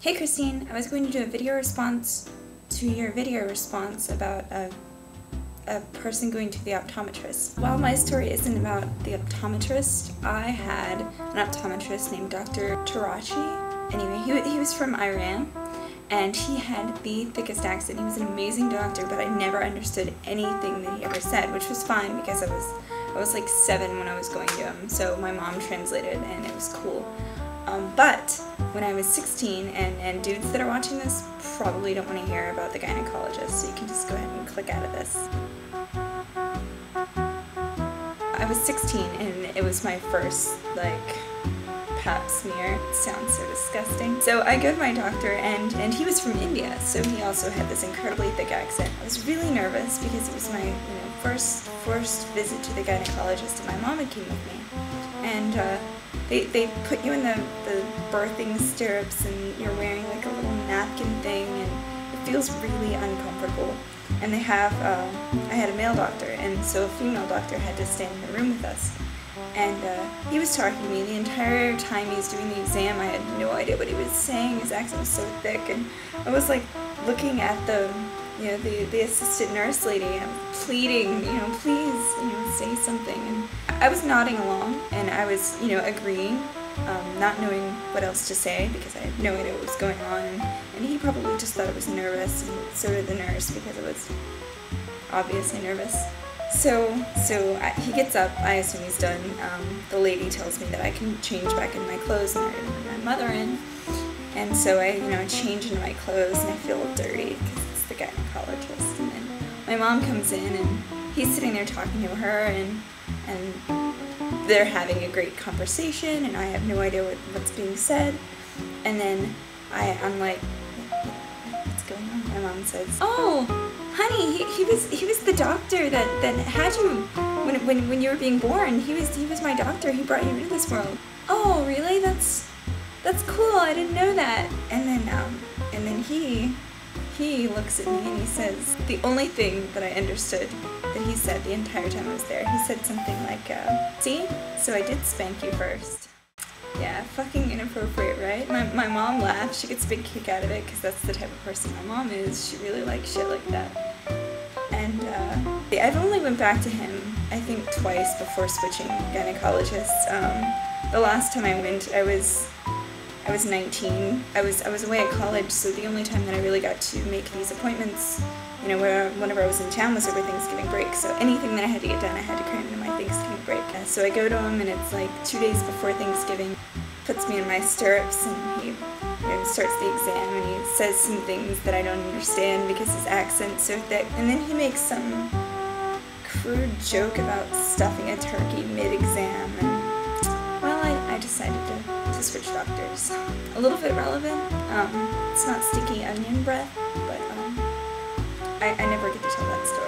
Hey Christine, I was going to do a video response to your video response about a person going to the optometrist. While my story isn't about the optometrist, I had an optometrist named Dr. Tarachi. Anyway, he was from Iran, and he had the thickest accent. He was an amazing doctor, but I never understood anything that he ever said, which was fine because I was like 7 when I was going to him, so my mom translated and it was cool. But when I was 16, and dudes that are watching this probably don't want to hear about the gynecologist, so you can just go ahead and click out of this. I was 16 and it was my first, pap smear. It sounds so disgusting. So I go to my doctor, and he was from India, so he also had this incredibly thick accent. I was really nervous because it was my first visit to the gynecologist, and my mom had came with me. And they put you in the birthing stirrups, and you're wearing like a little napkin thing, and it feels really uncomfortable. And they have, I had a male doctor, and so a female doctor had to stand in the room with us. And he was talking to me the entire time he was doing the exam. I had no idea what he was saying. His accent was so thick, and I was like looking at the assistant nurse lady, and I'm pleading, please, say something. And I was nodding along, and I was, agreeing, not knowing what else to say because I had no idea what was going on. And he probably just thought I was nervous, and so did the nurse because I was obviously nervous. So he gets up, I assume he's done. The lady tells me that I can change back into my clothes, and I bring my mother in. And so I, change into my clothes, and I feel dirty because it's the gynecologist. And then my mom comes in, and he's sitting there talking to her, and they're having a great conversation, and I have no idea what's being said. And then I'm like, what's going on? My mom says, "Oh, honey, he was the doctor that had you when you were being born. He was my doctor. He brought you into this world." "Oh, really? That's cool. I didn't know that." And then he looks at me and he says the only thing that I understood that he said the entire time I was there. He said something like, "See? So I did spank you first." Yeah, fucking inappropriate, right? My mom laughed. She gets a big kick out of it because that's the type of person my mom is. She really likes shit like that. And I've only went back to him, I think, twice before switching gynecologists. The last time I went, I was 19. I was away at college, so the only time that I really got to make these appointments, whenever I was in town, was over Thanksgiving break. So anything that I had to get done, I had to cram into my Thanksgiving break. So I go to him, and it's like 2 days before Thanksgiving, puts me in my stirrups, and he starts the exam, and he says some things that I don't understand because his accent's so thick. And then he makes some crude joke about stuffing a turkey mid-exam, and well, I decided to switch doctors. A little bit relevant. It's not sticky onion breath, but I never get to tell that story.